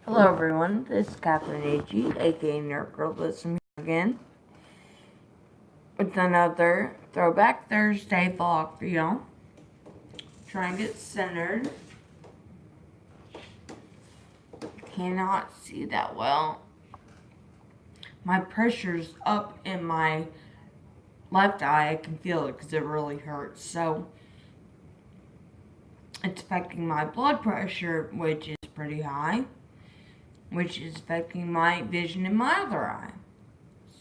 Hello everyone, this is Catherine A.G., aka Nerd Girl, listening again with another Throwback Thursday vlog for y'all. Try and get centered. Cannot see that well. My pressure's up in my left eye. I can feel it because it really hurts. So it's affecting my blood pressure, which is pretty high, which is affecting my vision in my other eye.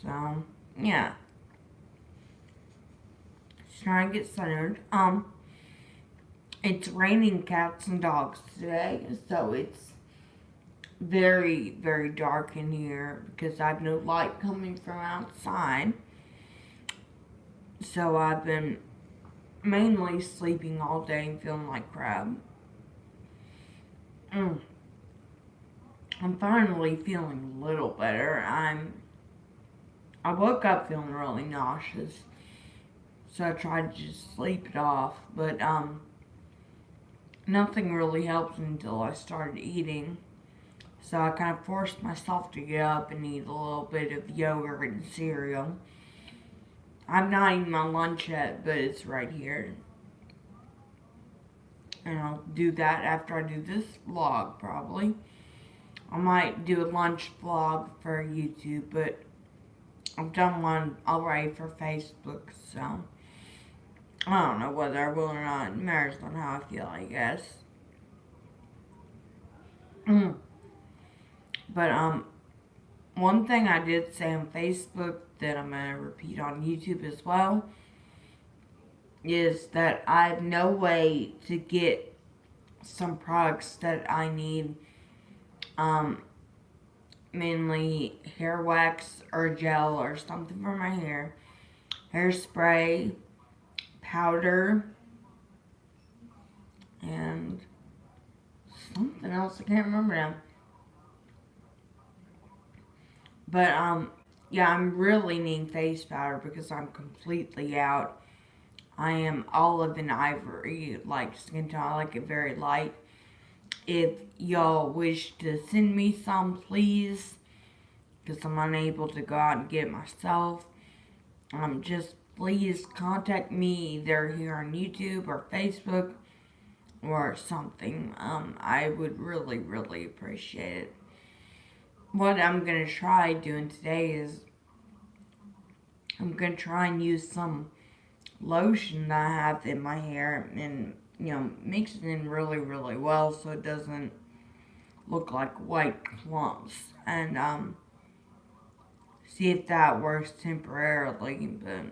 So, yeah. Just trying to get centered. It's raining cats and dogs today, so it's very, very dark in here because I have no light coming from outside. So I've been mainly sleeping all day and feeling like crap. I'm finally feeling a little better. I woke up feeling really nauseous, so I tried to just sleep it off, but nothing really helped until I started eating. So I kind of forced myself to get up and eat a little bit of yogurt and cereal. I'm not eating my lunch yet, but it's right here. And I'll do that after I do this vlog, probably. I might do a lunch vlog for YouTube, but I've done one already for Facebook, so I don't know whether I will or not. It matters on how I feel, I guess. But, one thing I did say on Facebook that I'm going to repeat on YouTube as well is that I have no way to get some products that I need, mainly hair wax or gel or something for my hair, hairspray, powder, and something else I can't remember now. But, yeah, I'm really needing face powder because I'm completely out. I am olive and ivory, like skin tone. I like it very light. If y'all wish to send me some, please, because I'm unable to go out and get it myself. Just please contact me either here on YouTube or Facebook or something. I would really, really appreciate it. What I'm going to try doing today is I'm going to try and use some lotion that I have in my hair and, mix it in really, really well so it doesn't look like white clumps. And, see if that works temporarily, but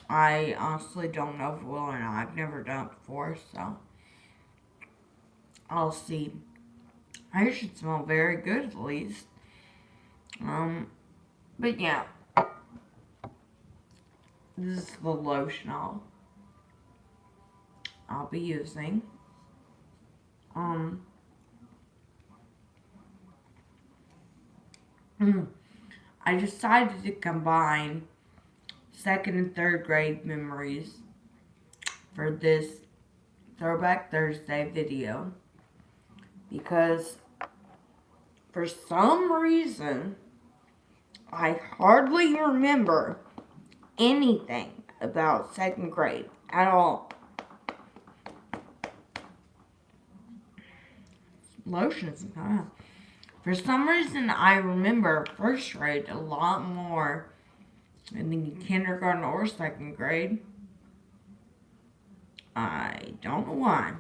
I honestly don't know if it will or not. I've never done it before, so I'll see. I should smell very good at least. But yeah, this is the lotion I'll be using. I decided to combine second and third grade memories for this Throwback Thursday video because for some reason I hardly remember anything about second grade at all. Lotion is kind of... For some reason, I remember first grade a lot more than kindergarten or second grade. I don't know why.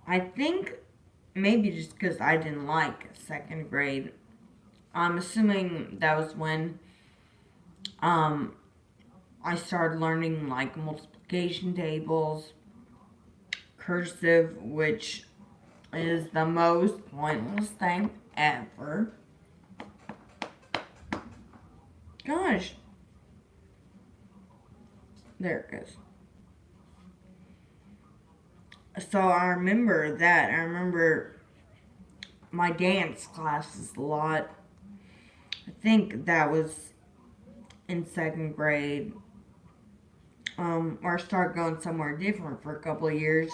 I think maybe just because I didn't like second grade. I'm assuming that was when I started learning like multiplication tables, cursive, which is the most pointless thing ever. Gosh. There it goes. So I remember that. I remember my dance classes a lot. I think that was in second grade. or start going somewhere different for a couple of years.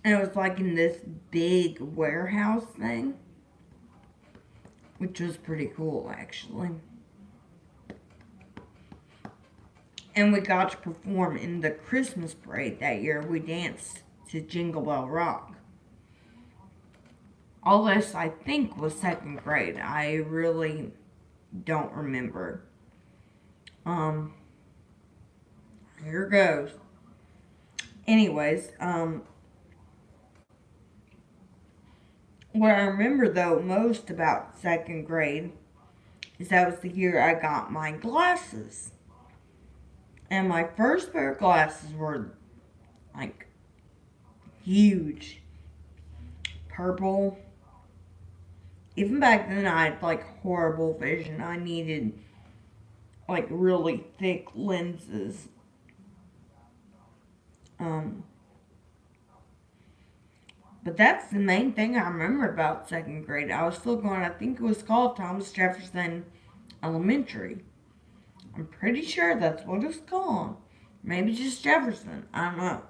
And it was like in this big warehouse thing, which was pretty cool actually. And we got to perform in the Christmas parade that year. We danced to Jingle Bell Rock. All this, I think, was second grade. I really don't remember. Here goes. Anyways, what I remember though most about second grade is that was the year I got my glasses. And my first pair of glasses were like huge. Purple. Even back then I had like horrible vision. I needed like really thick lenses. Um but that's the main thing I remember about second grade. I was still going, I think it was called Thomas Jefferson Elementary. I'm pretty sure that's what it's called. Maybe just Jefferson. I don't know.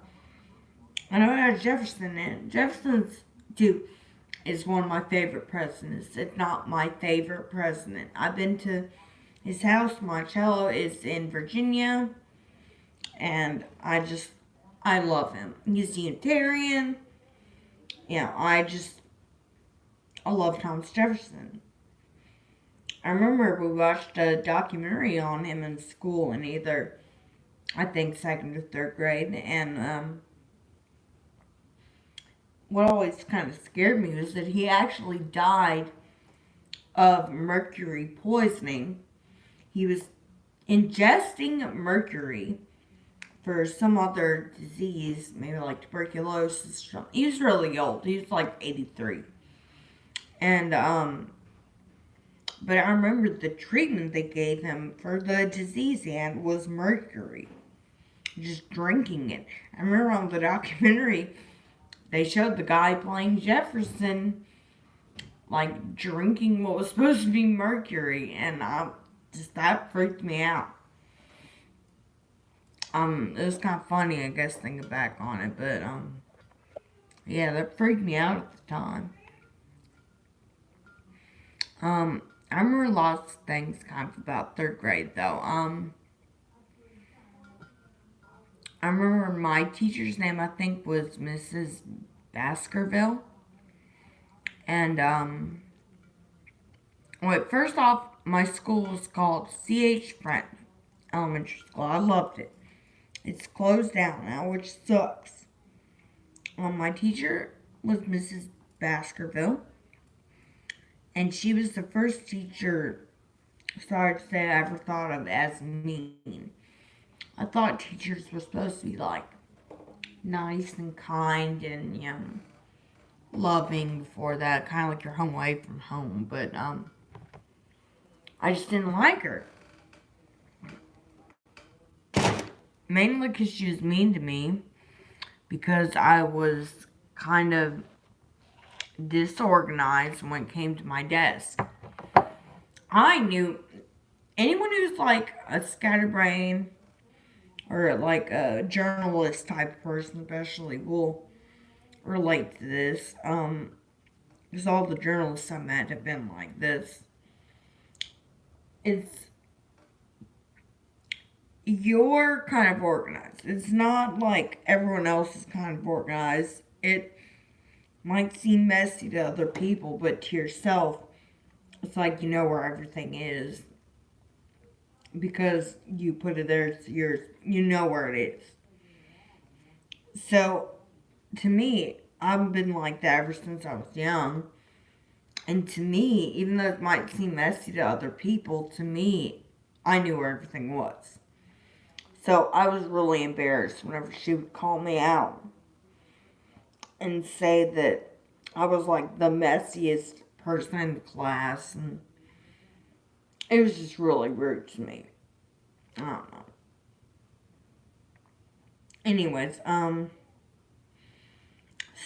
I know it has Jefferson in it. Jefferson's too is one of my favorite presidents. If not my favorite president. I've been to his house. Monticello is in Virginia. And I love him. He's Unitarian. Yeah, I love Thomas Jefferson. I remember we watched a documentary on him in school in either, I think, second or third grade. And what always kind of scared me was that he actually died of mercury poisoning. He was ingesting mercury for some other disease, maybe like tuberculosis. He was really old. He was like 83. And, but I remember the treatment they gave him for the disease he had was mercury. Just drinking it. I remember on the documentary, they showed the guy playing Jefferson, like, drinking what was supposed to be mercury. And that freaked me out. It was kind of funny, I guess, thinking back on it. But, yeah, that freaked me out at the time. I remember lots of things kind of about third grade, though. I remember my teacher's name, I think, was Mrs. Baskerville. And, well, first off, my school was called C.H. Friend Elementary School. I loved it. It's closed down now, which sucks. My teacher was Mrs. Baskerville. And she was the first teacher, sorry to say, I ever thought of as mean. I thought teachers were supposed to be like nice and kind and, you know, loving before that, kind of like your home away from home. But I just didn't like her. Mainly because she was mean to me, because I was kind of disorganized when it came to my desk. I knew anyone who's like a scatterbrain or like a journalist type of person especially will relate to this. Because all the journalists I met have been like this. You're kind of organized. It's not like everyone else is kind of organized. It might seem messy to other people, but to yourself, it's like you know where everything is. Because you put it there, it's yours. You know where it is. So, to me, I've been like that ever since I was young. And to me, even though it might seem messy to other people, to me, I knew where everything was. So I was really embarrassed whenever she would call me out and say that I was like the messiest person in the class, and it was just really rude to me. I don't know. Anyways,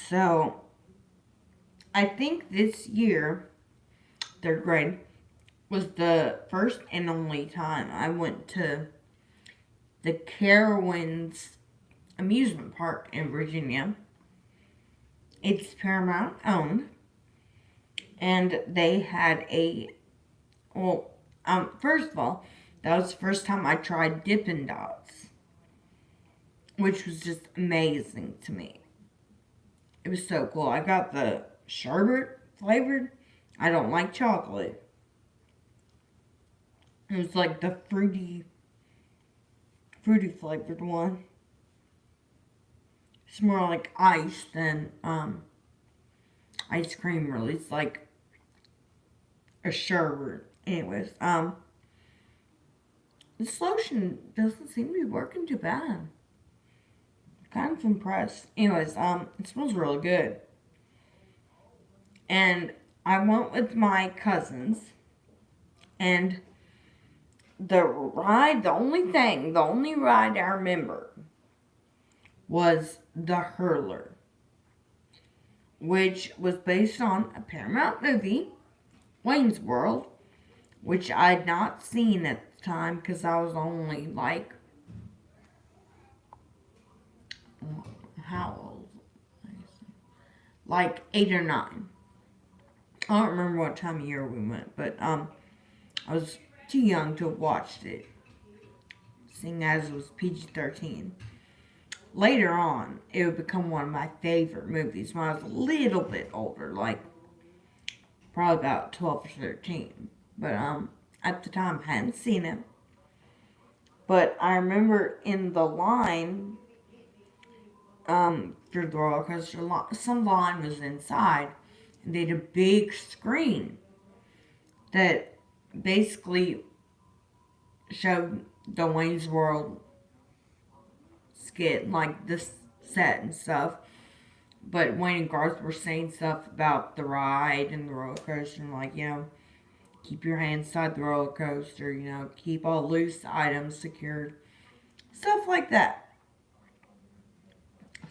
so I think this year, third grade, was the first and only time I went to the Carowinds amusement park in Virginia. It's Paramount owned, and they had first of all, that was the first time I tried Dippin' Dots, which was just amazing to me. It was so cool. I got the sherbet flavored. I don't like chocolate. It was like the fruity flavored one. It's more like ice than ice cream. Really, it's like a sherbet. Anyways, this lotion doesn't seem to be working too bad. Kind of impressed. Anyways, it smells really good. And I went with my cousins, and the only ride I remember was the Hurler, which was based on a Paramount movie, Wayne's World, which I had not seen at the time because I was only like, how old? Like 8 or 9. I don't remember what time of year we went, but I was too young to have watched it, seeing as it was PG-13. Later on, it would become one of my favorite movies when I was a little bit older, like probably about 12 or 13. But at the time, I hadn't seen it. But I remember in the line for the roller coaster, some line was inside, and they had a big screen that basically showed the Wayne's World skit, like this set and stuff. But Wayne and Garth were saying stuff about the ride and the roller coaster, and like, keep your hands inside the roller coaster, keep all loose items secured, stuff like that.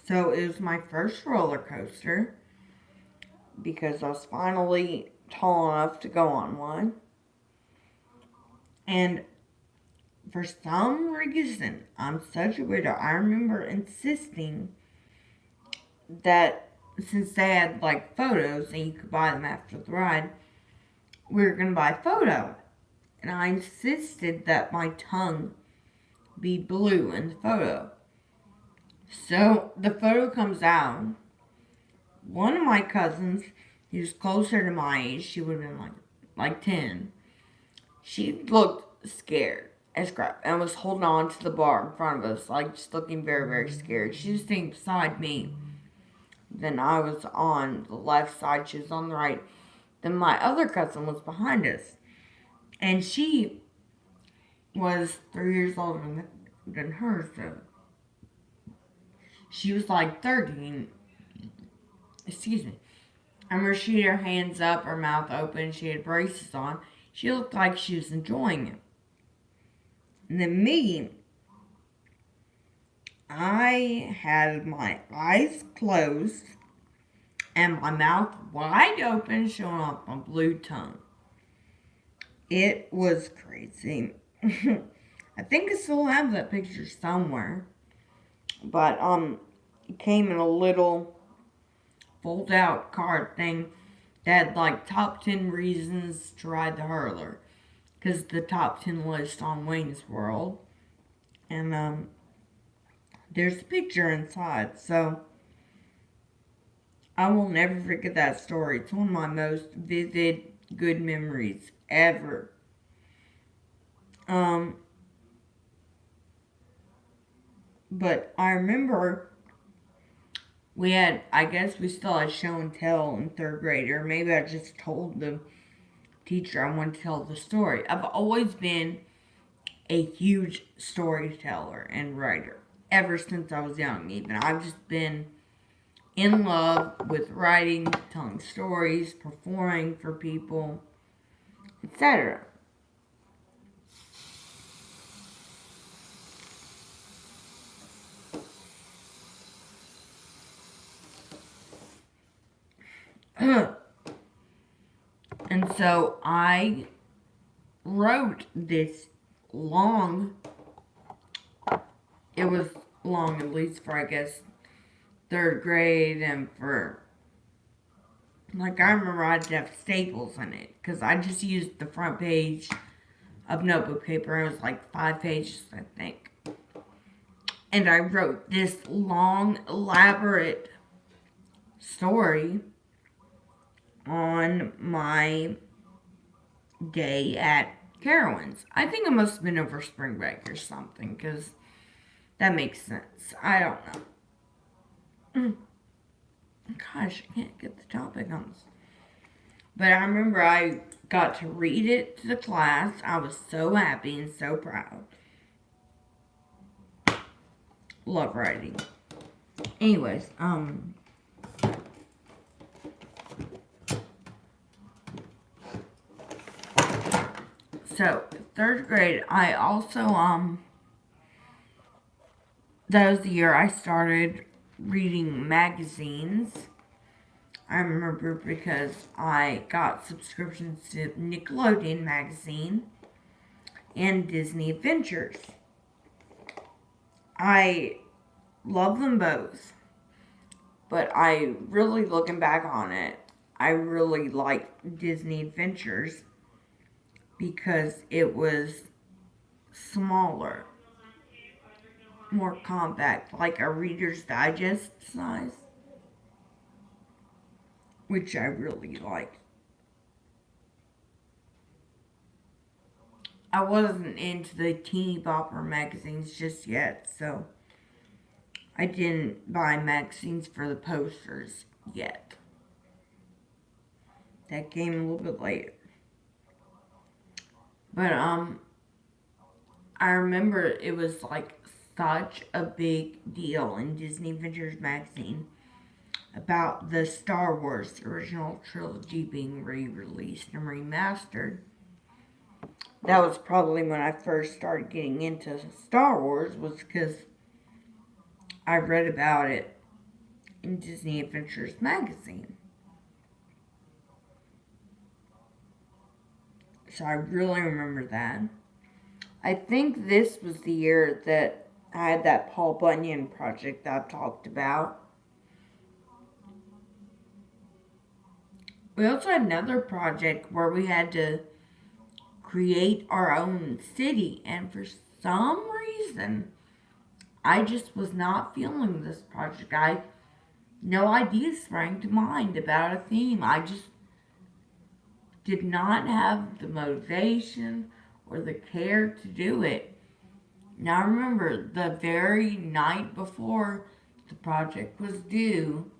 So it was my first roller coaster because I was finally tall enough to go on one. And for some reason, I'm such a weirdo. I remember insisting that since they had like photos and you could buy them after the ride, we were going to buy a photo. And I insisted that my tongue be blue in the photo. So the photo comes out. One of my cousins, who's closer to my age, she would have been like 10. She looked scared as crap and was holding on to the bar in front of us, like just looking very, very scared. She was sitting beside me. Then I was on the left side, she was on the right. Then my other cousin was behind us. And she was 3 years older than her, so she was like 13. Excuse me. I remember she had her hands up, her mouth open, she had braces on. She looked like she was enjoying it. And then me, I had my eyes closed and my mouth wide open, showing off my blue tongue. It was crazy. I think I still have that picture somewhere. But it came in a little fold out card thing that had like top 10 reasons to ride the Hurler. Because the top 10 list on Wayne's World. And there's a picture inside. So I will never forget that story. It's one of my most vivid, good memories ever. But I remember I guess we still had show and tell in 3rd grade, or maybe I just told the teacher I wanted to tell the story. I've always been a huge storyteller and writer ever since I was young. Even I've just been in love with writing, telling stories, performing for people, etc. And so I wrote this long, it was long at least for, I guess, third grade, and for, like, I remember I had to have staples in it because I just used the front page of notebook paper. It was like 5 pages, I think. And I wrote this long, elaborate story on my day at Carowinds. I think it must have been over spring break or something, because that makes sense. I don't know. Gosh, I can't get the topic on this. But I remember I got to read it to the class. I was so happy and so proud. Love writing. Anyways, so third grade, I also, that was the year I started reading magazines. I remember because I got subscriptions to Nickelodeon magazine and Disney Adventures. I love them both, but I really, looking back on it, I really liked Disney Adventures because it was smaller, more compact, like a Reader's Digest size, which I really liked. I wasn't into the teeny bopper magazines just yet, so I didn't buy magazines for the posters yet. That came a little bit later. But I remember it was like such a big deal in Disney Adventures magazine about the Star Wars original trilogy being re-released and remastered. That was probably when I first started getting into Star Wars, was because I read about it in Disney Adventures magazine. So I really remember that. I think this was the year that I had that Paul Bunyan project that I've talked about. We also had another project where we had to create our own city, and for some reason, I just was not feeling this project. No ideas sprang to mind about a theme. I just did not have the motivation or the care to do it. Now remember, the very night before the project was due,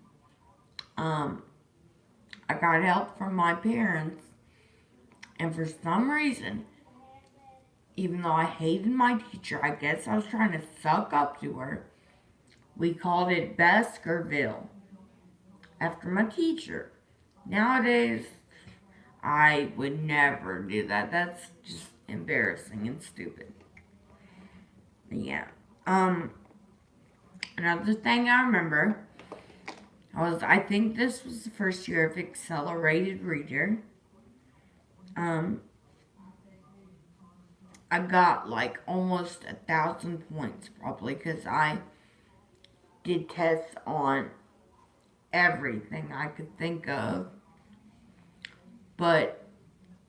I got help from my parents, and for some reason, even though I hated my teacher, I guess I was trying to suck up to her, we called it Baskerville, after my teacher. Nowadays, I would never do that. That's just embarrassing and stupid. Yeah. Another thing I remember was, I think this was the first year of accelerated reader. I got like almost 1,000 points probably because I did tests on everything I could think of. But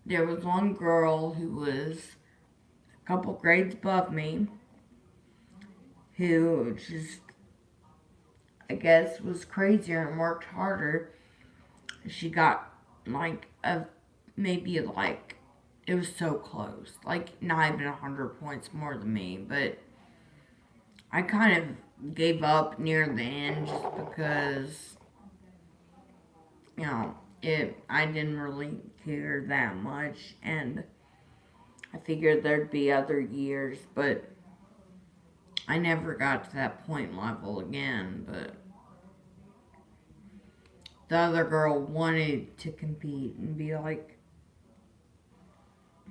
there was one girl who was a couple grades above me who just, I guess, was crazier and worked harder. She got like maybe like, it was so close, like not even 100 points more than me, but I kind of gave up near the end just because, I didn't really care that much, and I figured there'd be other years, but I never got to that point level again. But the other girl wanted to compete and be like,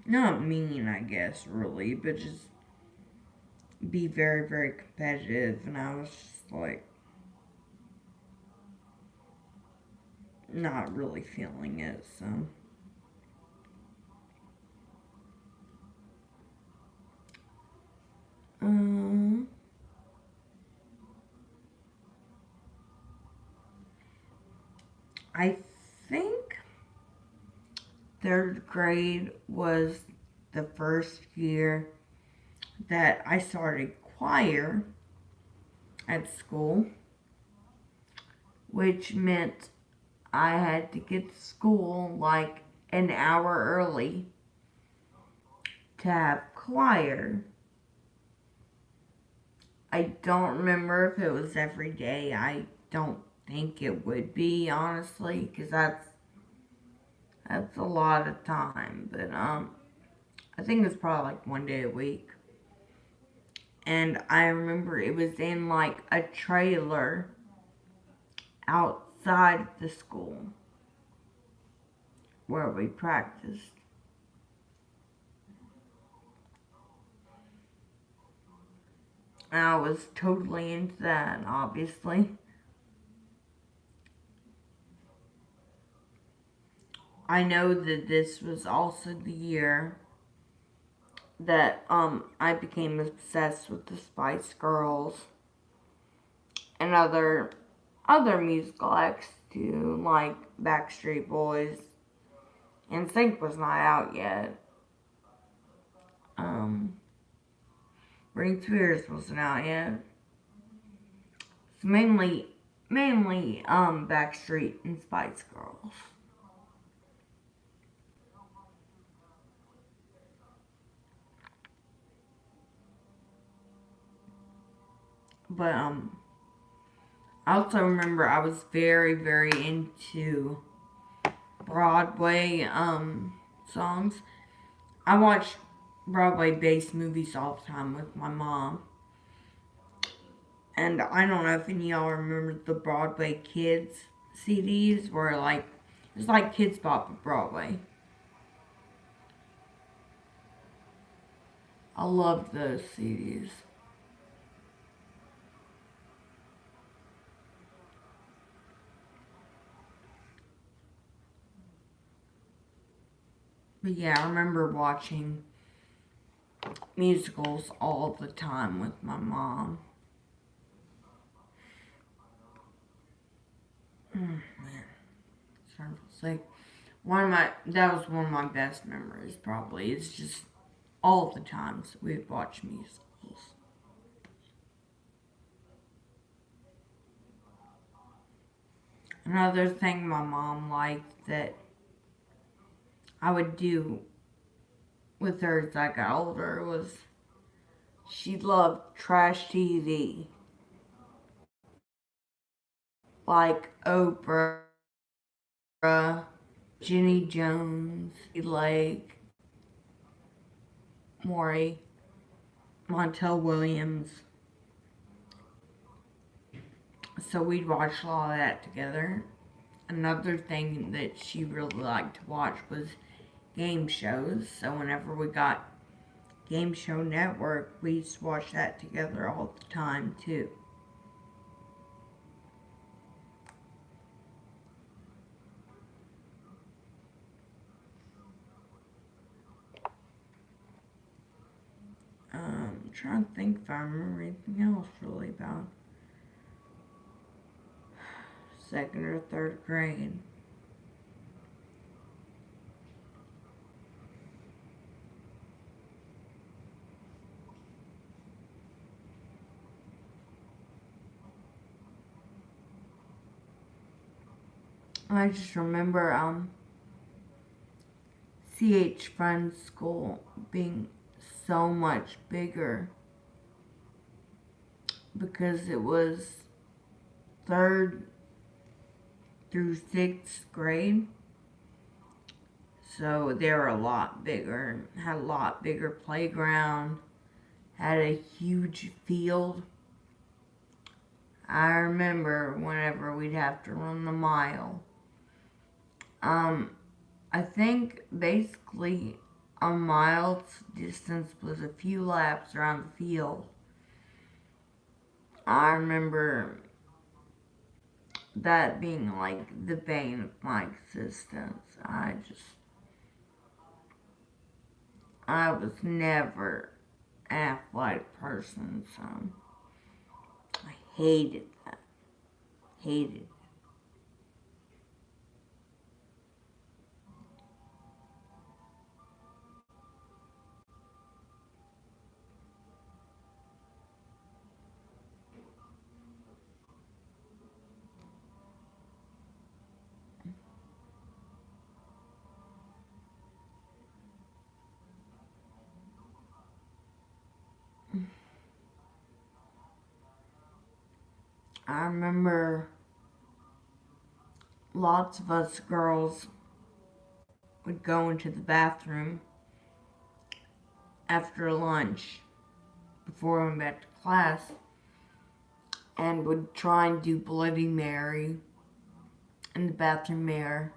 not mean, I guess, really, but just be very, very competitive, and I was just like, not really feeling it, so. I think third grade was the first year that I started choir at school, which meant I had to get to school like an hour early to have choir. I don't remember if it was every day. I don't think it would be, honestly, because that's a lot of time. But I think it's probably like one day a week. And I remember it was in like a trailer outside the school where we practiced. And I was totally into that, obviously. I know that this was also the year that I became obsessed with the Spice Girls and other musical acts too, like Backstreet Boys. And Sync was not out yet. Um, Britney Spears wasn't out yet. It's mainly Backstreet and Spice Girls. But I also remember I was very into Broadway songs. I watched Broadway based movies all the time with my mom. And I don't know if any of y'all remember the Broadway Kids CDs where like it's like Kids Bop at Broadway. I loved those CDs. But yeah, I remember watching musicals all the time with my mom. Man, starting to feel sick. That was one of my best memories probably. It's just all the times we'd watch musicals. Another thing my mom liked that I would do with her as I got older was she loved trash TV. Like Oprah, Jenny Jones, like Maury, Montel Williams. So we'd watch a lot of that together. Another thing that she really liked to watch was game shows. So whenever we got Game Show Network, we used to watch that together all the time too. I'm trying to think if I remember anything else really about second or third grade. I just remember CH Friends School being so much bigger because it was third through sixth grade. So they were a lot bigger, had a lot bigger playground, had a huge field. I remember whenever we'd have to run the mile. Um, I think basically a mile's distance was a few laps around the field. I remember that being like the bane of my existence. I was never an athletic person, so I hated that. Hated it. I remember lots of us girls would go into the bathroom after lunch before we went back to class and would try and do Bloody Mary in the bathroom mirror.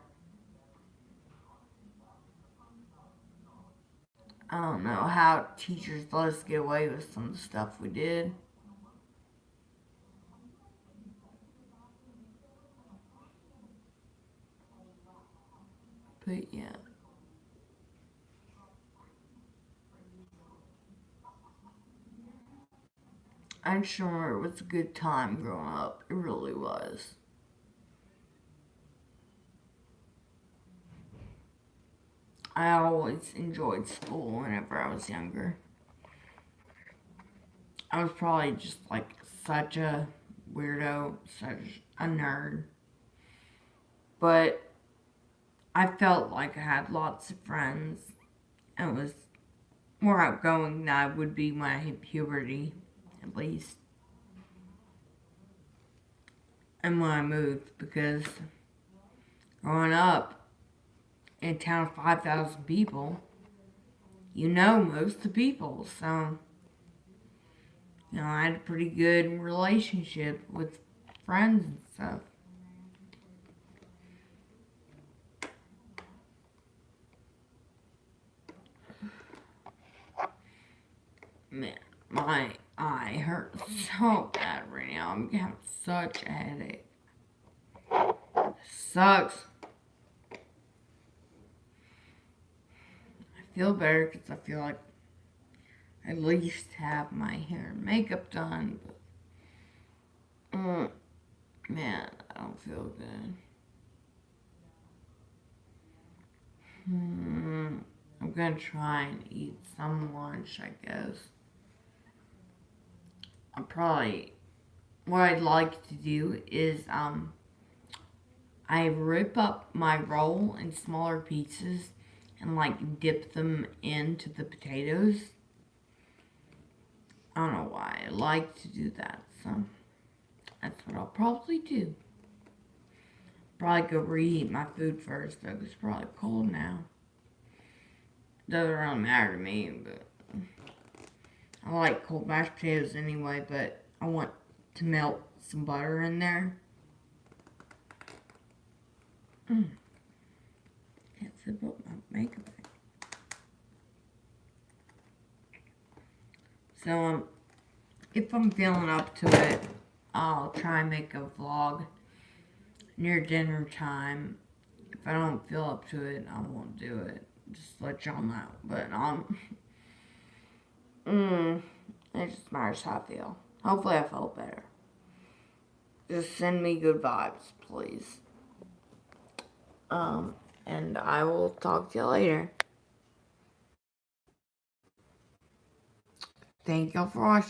I don't know how teachers let us get away with some of the stuff we did. But yeah. I'm sure it was a good time growing up. It really was. I always enjoyed school whenever I was younger. I was probably just like such a weirdo, such a nerd. But I felt like I had lots of friends. I was more outgoing than I would be when I hit puberty, at least. And when I moved, because growing up in a town of 5,000 people, you know most of the people. So, I had a pretty good relationship with friends and stuff. Man, my eye hurts so bad right now. I'm having such a headache. Sucks. I feel better because I feel like I at least have my hair and makeup done. But, man, I don't feel good. I'm gonna try and eat some lunch, I guess. What I'd like to do is, I rip up my roll in smaller pieces and like dip them into the potatoes. I don't know why I like to do that, so that's what I'll probably do. Probably go reheat my food first though, 'cause it's probably cold now. Doesn't really matter to me, but I like cold mashed potatoes anyway, but I want to melt some butter in there. Can't zip up my makeup. So, if I'm feeling up to it, I'll try and make a vlog near dinner time. If I don't feel up to it, I won't do it. Just let y'all know. But, it just matters how I feel. Hopefully I felt better. Just send me good vibes, please. And I will talk to you later. Thank y'all for watching.